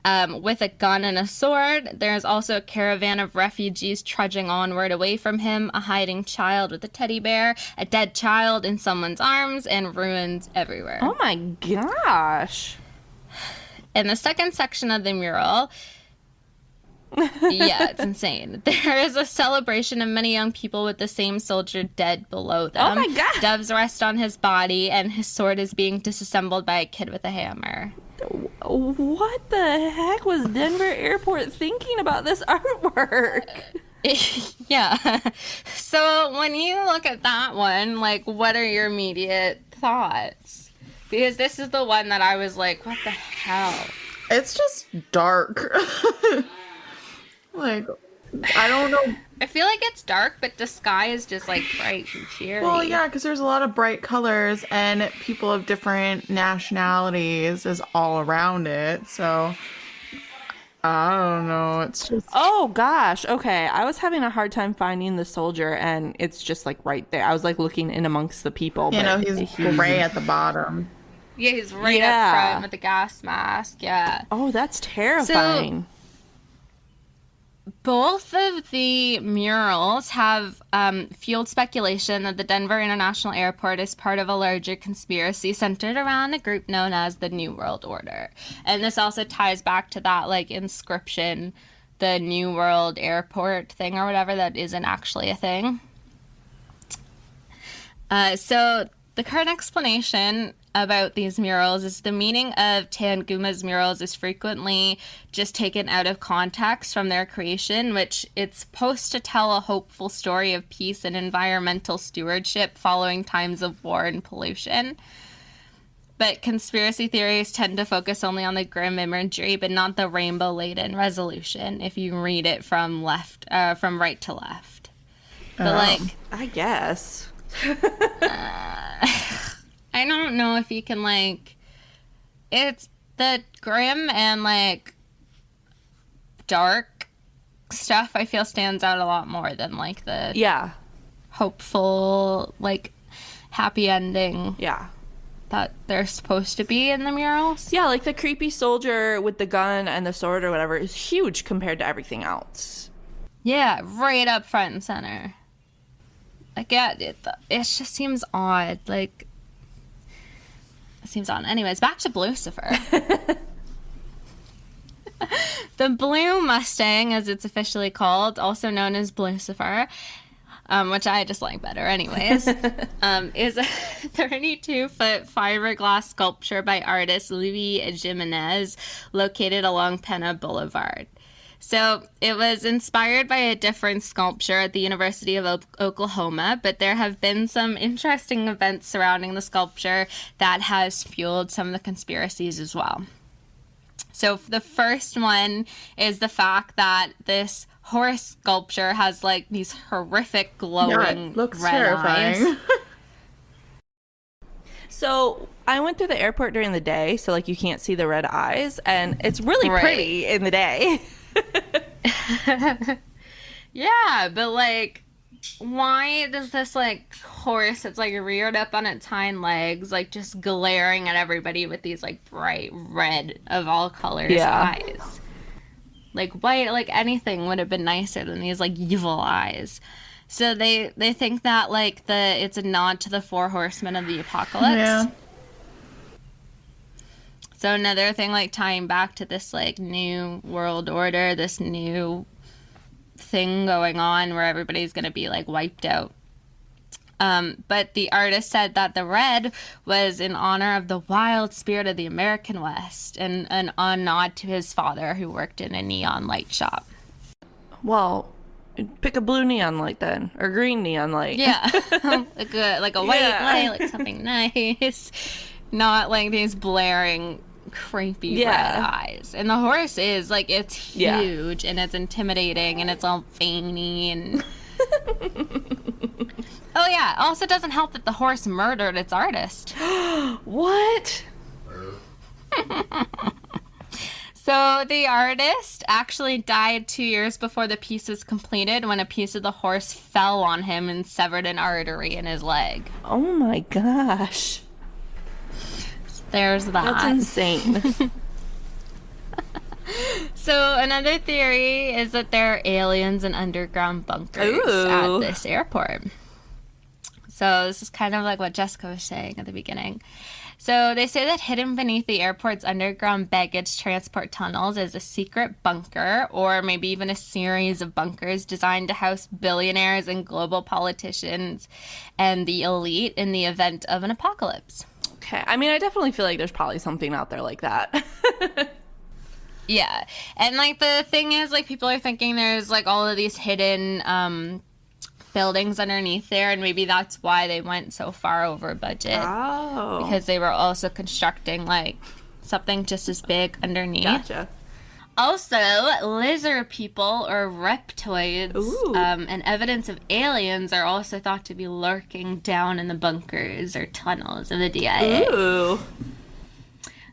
with a gun and a sword. There's also a caravan of refugees trudging onward away from him, a hiding child with a teddy bear, a dead child in someone's arms, and ruins everywhere. Oh my gosh. In the second section of the mural, Yeah, it's insane. There is a celebration of many young people with the same soldier dead below them. Oh my God. Doves rest on his body, and his sword is being disassembled by a kid with a hammer. What the heck was Denver Airport thinking about this artwork? Yeah. So when you look at that one, like, what are your immediate thoughts? Because this is the one that I was like, what the hell? It's just dark. Like, I don't know. I feel like it's dark, but the sky is just like bright and cheery. Well, yeah, because there's a lot of bright colors and people of different nationalities is all around it. So I don't know. It's just Oh gosh, okay. I was having a hard time finding the soldier, and it's just like right there. I was like looking in amongst the people. you know, but he's gray at the bottom. Yeah, he's right up Yeah. front with the gas mask. Yeah. Oh, that's terrifying. Both of the murals have fueled speculation that the Denver International Airport is part of a larger conspiracy centered around a group known as the New World Order. And this also ties back to that, like, inscription, the New World Airport thing or whatever, that isn't actually a thing. So the current explanation about these murals is the meaning of Tanguma's murals is frequently just taken out of context from their creation, which it's supposed to tell a hopeful story of peace and environmental stewardship following times of war and pollution. But conspiracy theories tend to focus only on the grim imagery, but not the rainbow-laden resolution, if you read it from right to left. But, like, I guess. I don't know if you can, like, it's the grim and, like, dark stuff I feel stands out a lot more than, like, the Yeah. hopeful, like, happy ending Yeah. that they're supposed to be in the murals. Yeah, like the creepy soldier with the gun and the sword or whatever is huge compared to everything else. Yeah, right up front and center. Like, yeah, it just seems odd, like... It seems on. Anyways, back to Blucifer. The Blue Mustang, as it's officially called, also known as Blucifer, which I just like better anyways, is a 32-foot fiberglass sculpture by artist Louis Jimenez located along Pena Boulevard. So it was inspired by a different sculpture at the University of Oklahoma, but there have been some interesting events surrounding the sculpture that has fueled some of the conspiracies as well. So the first one is the fact that this horse sculpture has like these horrific glowing looks red terrifying. eyes. So I went through the airport during the day, so like you can't see the red eyes, and it's really pretty in the day. Yeah, but like, why does this like horse that's like reared up on its hind legs, like just glaring at everybody with these like bright red of all colors eyes? Like white, like anything would have been nicer than these like evil eyes. So they think that like it's a nod to the four horsemen of the apocalypse. Yeah. So another thing, like, tying back to this, like, new world order, this new thing going on where everybody's going to be, like, wiped out. But the artist said that the red was in honor of the wild spirit of the American West and a nod to his father, who worked in a neon light shop. Well, pick a blue neon light then, or green neon light. Yeah, like a white light, like something nice. Not like these blaring, creepy red eyes. And the horse is, like, it's huge and it's intimidating and it's all veiny and... Oh, yeah. Also doesn't help that the horse murdered its artist. What? So the artist actually died 2 years before the piece was completed when a piece of the horse fell on him and severed an artery in his leg. Oh my gosh. There's that. That's insane. So another theory is that there are aliens in underground bunkers at this airport. So this is kind of like what Jessica was saying at the beginning. So they say that hidden beneath the airport's underground baggage transport tunnels is a secret bunker, or maybe even a series of bunkers designed to house billionaires and global politicians and the elite in the event of an apocalypse. Okay. I mean, I definitely feel like there's probably something out there like that. Yeah. And, like, the thing is, like, people are thinking there's, like, all of these hidden buildings underneath there, and maybe that's why they went so far over budget. Oh. Because they were also constructing, like, something just as big underneath. Gotcha. Also, lizard people or reptoids and evidence of aliens are also thought to be lurking down in the bunkers or tunnels of the DIA. Ooh.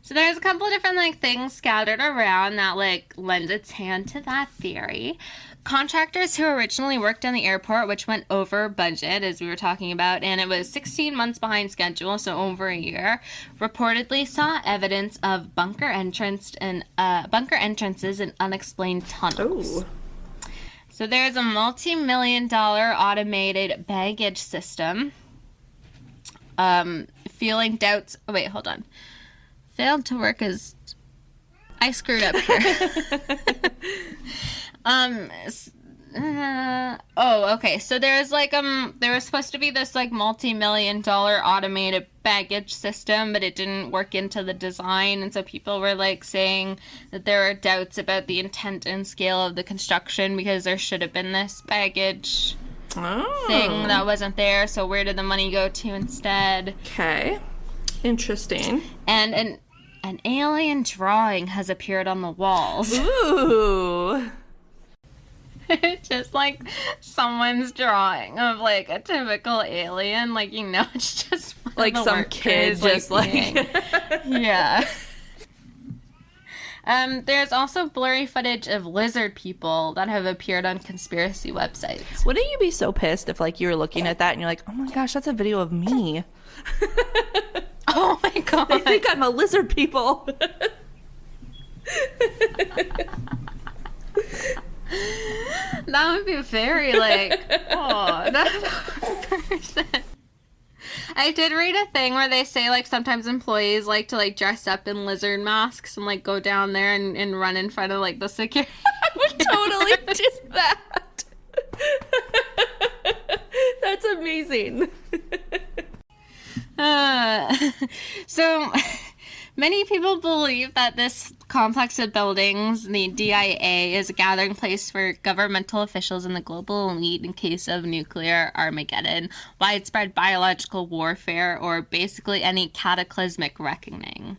So there's a couple of different, like, things scattered around that, like, lends its hand to that theory. Contractors who originally worked on the airport, which went over budget, as we were talking about, and it was 16 months behind schedule, so over a year, reportedly saw evidence of bunker entrances and unexplained tunnels. Ooh. So there's a multi-million-dollar automated baggage system. Feeling doubts. Oh, wait, hold on. Failed to work as. I screwed up here. Okay. So there's like there was supposed to be this like multi-million-dollar automated baggage system, but it didn't work into the design, and so people were like saying that there are doubts about the intent and scale of the construction because there should have been this baggage thing that wasn't there. So where did the money go to instead? Okay. Interesting. And an alien drawing has appeared on the walls. Ooh. Just like someone's drawing of like a typical alien, like, you know, it's just like some kid just like yeah. There's also blurry footage of lizard people that have appeared on conspiracy websites. Wouldn't you be so pissed if like you were looking at that and you're like, oh my gosh, that's a video of me? Oh my god. I think I'm a lizard people. That would be very like, oh, that person. I did read a thing where they say like sometimes employees like to like dress up in lizard masks and like go down there and run in front of like the security. I would totally do that. That's amazing. So many people believe that this complex of buildings, the DIA, is a gathering place for governmental officials and the global elite in case of nuclear Armageddon, widespread biological warfare, or basically any cataclysmic reckoning.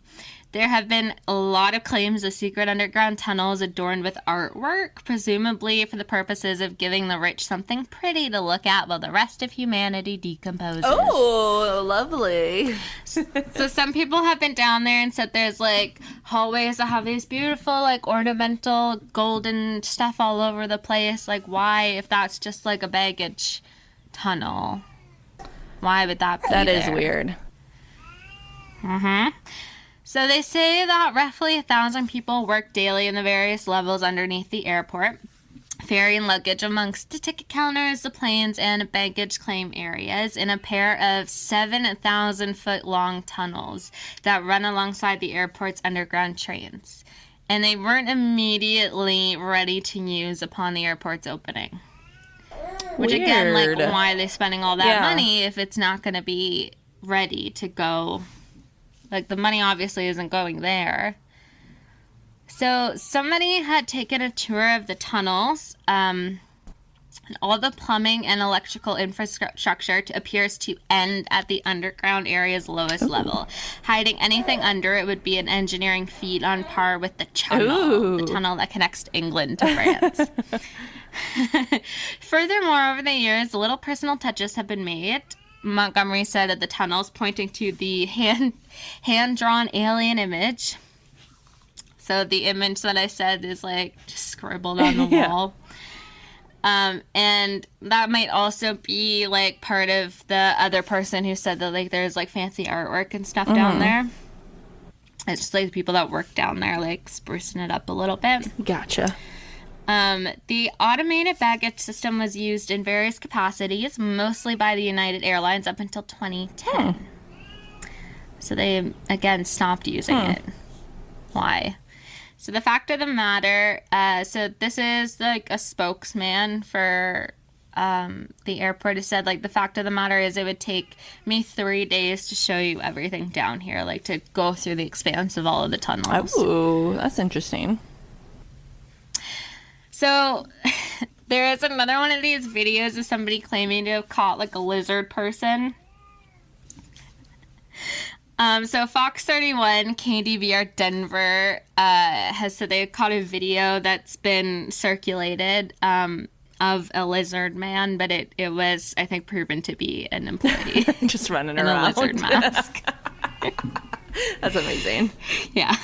There have been a lot of claims of secret underground tunnels adorned with artwork, presumably for the purposes of giving the rich something pretty to look at while the rest of humanity decomposes. Oh, lovely. So some people have been down there and said there's like hallways that have these beautiful like ornamental golden stuff all over the place. Like, why, if that's just like a baggage tunnel, why would that be That there? is weird. Mm-hmm. So they say that roughly 1,000 people work daily in the various levels underneath the airport, ferrying luggage amongst the ticket counters, the planes, and baggage claim areas in a pair of 7,000-foot-long tunnels that run alongside the airport's underground trains. And they weren't immediately ready to use upon the airport's opening. Which, again, like, why are they spending all that money if it's not going to be ready to go? Like, the money obviously isn't going there. So somebody had taken a tour of the tunnels, and all the plumbing and electrical infrastructure appears to end at the underground area's lowest level. Hiding anything under it would be an engineering feat on par with the Channel, the tunnel that connects England to France. Furthermore, over the years, little personal touches have been made. Montgomery said at the tunnels, pointing to the hand-drawn alien image. So the image that I said is like just scribbled on the wall. And that might also be like part of the other person who said that like there's like fancy artwork and stuff down there. It's just like the people that work down there like sprucing it up a little bit. Gotcha. The automated baggage system was used in various capacities, mostly by the United Airlines up until 2010. So they, again, stopped using it. Why? So the fact of the matter, so this is like a spokesman for the airport has said, like, the fact of the matter is it would take me 3 days to show you everything down here, like to go through the expanse of all of the tunnels. Oh, that's interesting. So there is another one of these videos of somebody claiming to have caught like a lizard person. So Fox 31, KDVR Denver, has said they caught a video that's been circulated of a lizard man, but it was, I think, proven to be an employee. Just running in around. a lizard mask. That's amazing. Yeah.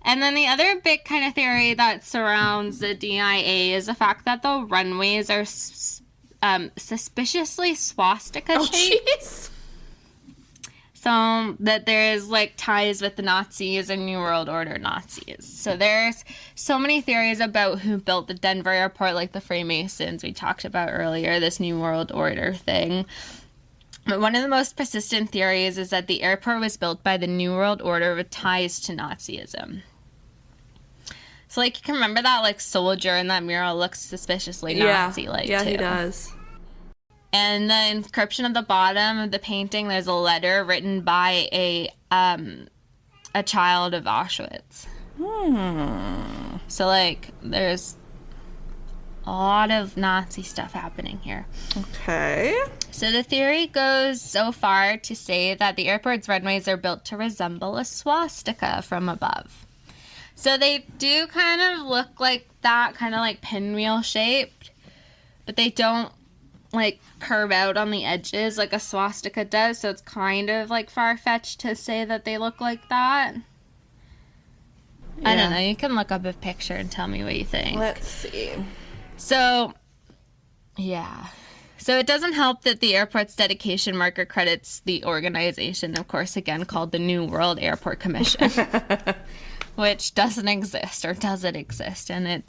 And then the other big kind of theory that surrounds the DIA is the fact that the runways are suspiciously swastika-shaped. Oh, jeez. So that there's like ties with the Nazis and New World Order Nazis. So there's so many theories about who built the Denver airport, like the Freemasons we talked about earlier, this New World Order thing. But one of the most persistent theories is that the airport was built by the New World Order with ties to Nazism. So, like, you can remember that, like, soldier in that mural looks suspiciously Nazi-like, yeah, too. he does. And the inscription at the bottom of the painting, there's a letter written by a child of Auschwitz. So, like, there's a lot of Nazi stuff happening here. Okay. So the theory goes so far to say that the airport's runways are built to resemble a swastika from above. So they do kind of look like that, kind of like pinwheel shaped, but they don't like curve out on the edges like a swastika does, so it's kind of like far-fetched to say that they look like that. Yeah. I don't know, you can look up a picture and tell me what you think. Let's see. So, yeah. So it doesn't help that the airport's dedication marker credits the organization, of course, again, called the New World Airport Commission, which doesn't exist, or does it exist? And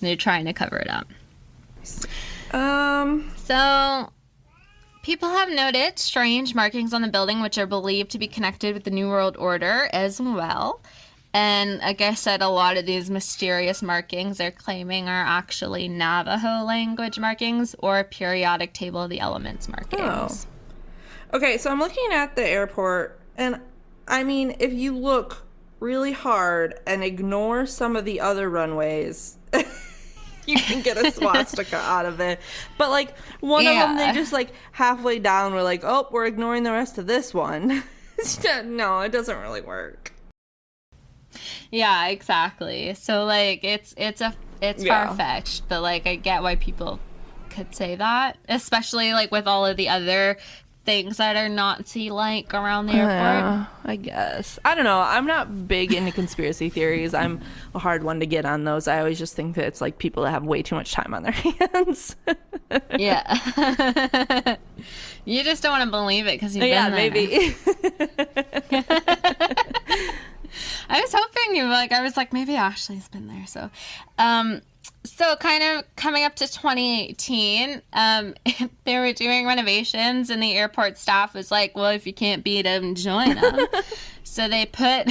they're trying to cover it up. So people have noted strange markings on the building, which are believed to be connected with the New World Order as well. And like I said, a lot of these mysterious markings they're claiming are actually Navajo language markings or periodic table of the elements markings. Oh. Okay, so I'm looking at the airport, and I mean, if you look really hard and ignore some of the other runways, you can get a swastika out of it. But like one of them, they just like halfway down were like, oh, we're ignoring the rest of this one. No, it doesn't really work. Yeah, exactly. So like it's far-fetched, but like I get why people could say that, especially like with all of the other things that are Nazi-like around the airport. I guess. I don't know. I'm not big into conspiracy theories. I'm a hard one to get on those. I always just think that it's like people that have way too much time on their hands. Yeah. You just don't want to believe it because you've been there. Maybe. I was hoping I was like, maybe Ashley's been there. So, so kind of coming up to 2018, they were doing renovations and the airport staff was like, well, if you can't beat them, join them. So they put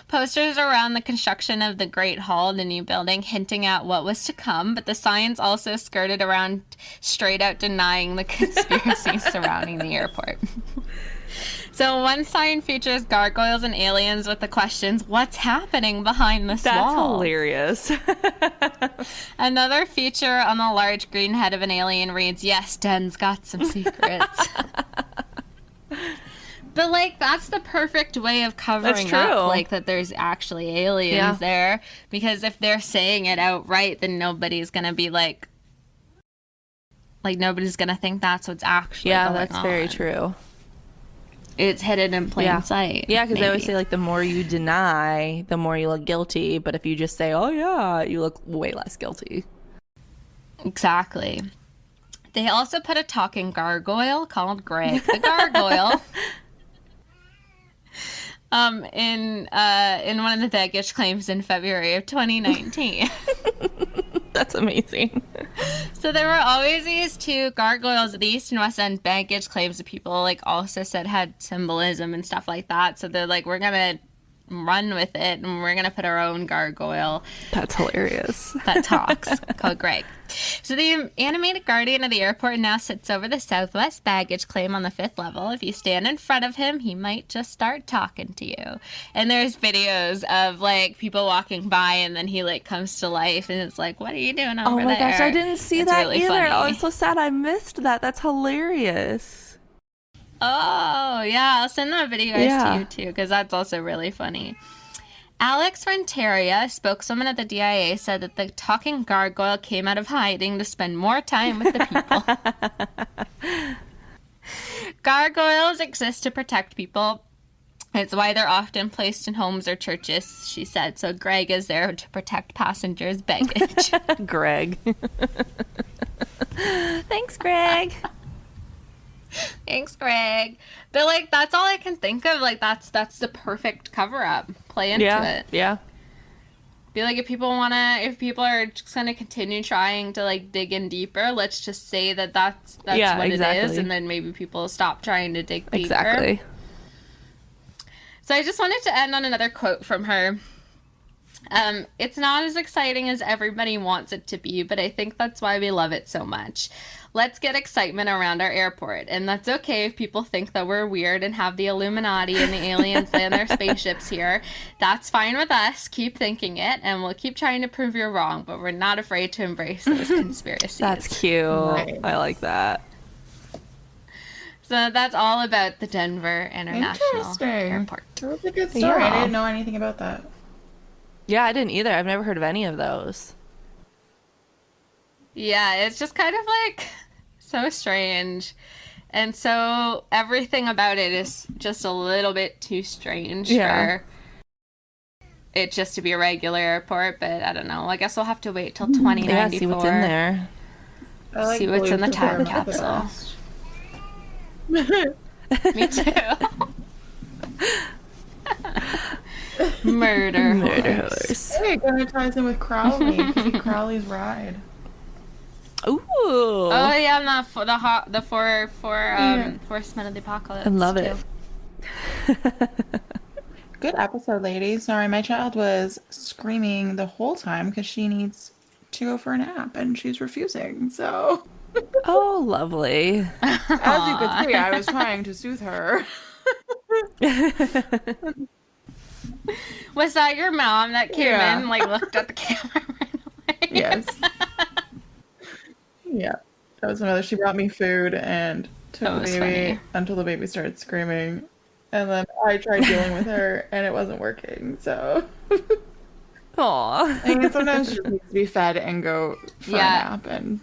posters around the construction of the Great Hall, the new building, hinting at what was to come. But the signs also skirted around straight out denying the conspiracy surrounding the airport. So one sign features gargoyles and aliens with the questions, what's happening behind this wall? That's hilarious. Another feature on the large green head of an alien reads, yes, Den's got some secrets. But, like, that's the perfect way of covering up, like, that there's actually aliens there. Because if they're saying it outright, then nobody's going to be like, nobody's going to think that's what's actually going on. Yeah, that's very true. It's hidden in plain sight. Yeah, because they always say, like, the more you deny, the more you look guilty. But if you just say, oh, yeah, you look way less guilty. Exactly. They also put a talking gargoyle called Greg the Gargoyle in one of the baggage claims in February of 2019. That's amazing. So there were always these two gargoyles at the East and West End baggage claims that people like also said had symbolism and stuff like that. So they're like, we're gonna run with it and we're gonna put our own gargoyle. That's hilarious. That talks, called Greg. So the animated guardian of the airport now sits over the Southwest baggage claim on the 5th level. If you stand in front of him, he might just start talking to you. And there's videos of like people walking by and then he like comes to life and it's like, what are you doing over there? Oh my gosh, I didn't see it's that really either. Funny. Oh, I'm so sad I missed that. That's hilarious. Oh, yeah. I'll send that video to you, too, because that's also really funny. Alex Renteria, spokeswoman at the DIA, said that the talking gargoyle came out of hiding to spend more time with the people. Gargoyles exist to protect people. It's why they're often placed in homes or churches, she said. So Greg is there to protect passengers' baggage. Greg. Thanks, Greg. Thanks, Greg. But like that's all I can think of. Like that's the perfect cover up. Play into it. Yeah. Be like if people are just gonna continue trying to like dig in deeper, let's just say that's what it is, and then maybe people stop trying to dig deeper. Exactly. So I just wanted to end on another quote from her. It's not as exciting as everybody wants it to be, but I think that's why we love it so much. Let's get excitement around our airport, and that's okay if people think that we're weird and have the Illuminati and the aliens land their spaceships here. That's fine with us. Keep thinking it, and we'll keep trying to prove you're wrong, but we're not afraid to embrace those conspiracies. That's cute. Nice. I like that. So that's all about the Denver International Airport. That was a good story. Yeah. I didn't know anything about that. Yeah, I didn't either. I've never heard of any of those. Yeah, it's just kind of like so strange. And so everything about it is just a little bit too strange for it just to be a regular airport. But I don't know. I guess we'll have to wait till 2094. Yeah, see what's in there. See what's in the time capsule. Me too. Murder horse. Hey, it kind of ties in with Crowley. Crowley's ride. Ooh. Oh yeah, and the four horsemen of the apocalypse. I love it. Good episode, ladies. Sorry, my child was screaming the whole time because she needs to go for a nap and she's refusing. So. Oh, lovely. As you could see, I was trying to soothe her. Was that your mom that came in and like looked at the camera right away? Yes. Yeah. That was another. She brought me food and took the baby until the baby started screaming. And then I tried dealing with her and it wasn't working. So. Aww. And sometimes she just needs to be fed and go for a nap. And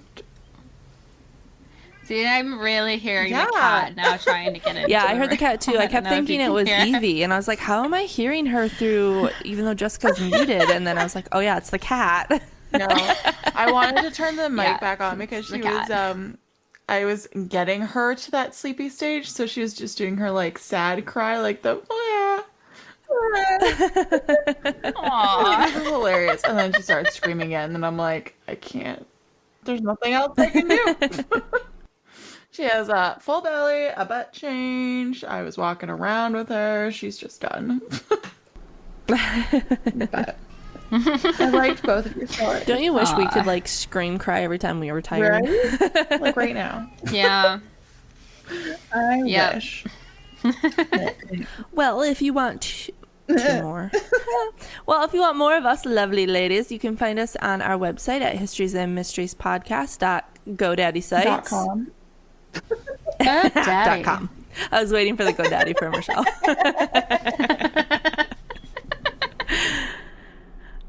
see, I'm really hearing the cat now trying to get into I heard the cat too. I kept thinking it was Evie, and I was like, how am I hearing her through, even though Jessica's muted? And then I was like, oh yeah, it's the cat. No, I wanted to turn the mic back on because she was, I was getting her to that sleepy stage, so she was just doing her like sad cry, like the, Aww. This is hilarious. And then she started screaming again, and I'm like, I can't. There's nothing else I can do. She has a full belly, a butt change. I was walking around with her. She's just done. But I liked both of your stories. Don't you wish we could like scream cry every time we were tired? Right? Like right now. Yeah. I wish. Well, if you want two more. Well, if you want more of us lovely ladies, you can find us on our website at historiesandmysteriespodcast.godaddy.com. .com. I was waiting for the GoDaddy for Michelle.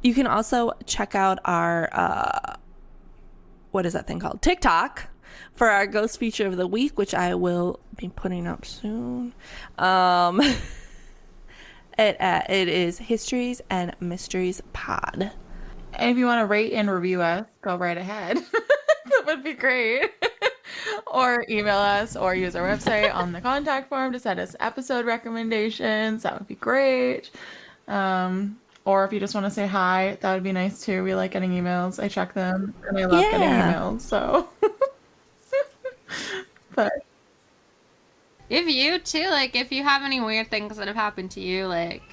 You can also check out our what is that thing called? TikTok for our ghost feature of the week, which I will be putting up soon. It is Histories and Mysteries Pod. And if you want to rate and review us, go right ahead. That would be great. Or email us or use our website on the contact form to send us episode recommendations. That would be great. Or if you just want to say hi, that would be nice too. We like getting emails. I check them and I love getting emails. So, but if you too, like, if you have any weird things that have happened to you, like,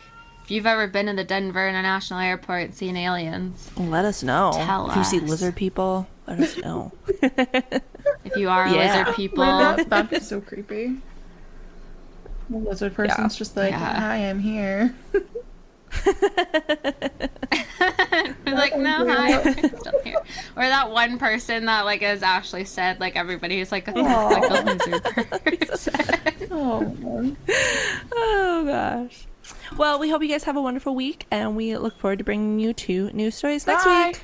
if you've ever been to the Denver International Airport and seen aliens, let us know. Tell if you us. see lizard people, let us know. If you are a lizard people. That'd be so creepy. The lizard person's just like, hi, I'm here. Like, no, hi, I'm still here. Or that one person that, like, is actually said, like, everybody who's like a lizard person. Oh gosh. Well, we hope you guys have a wonderful week, and we look forward to bringing you 2 news stories next week.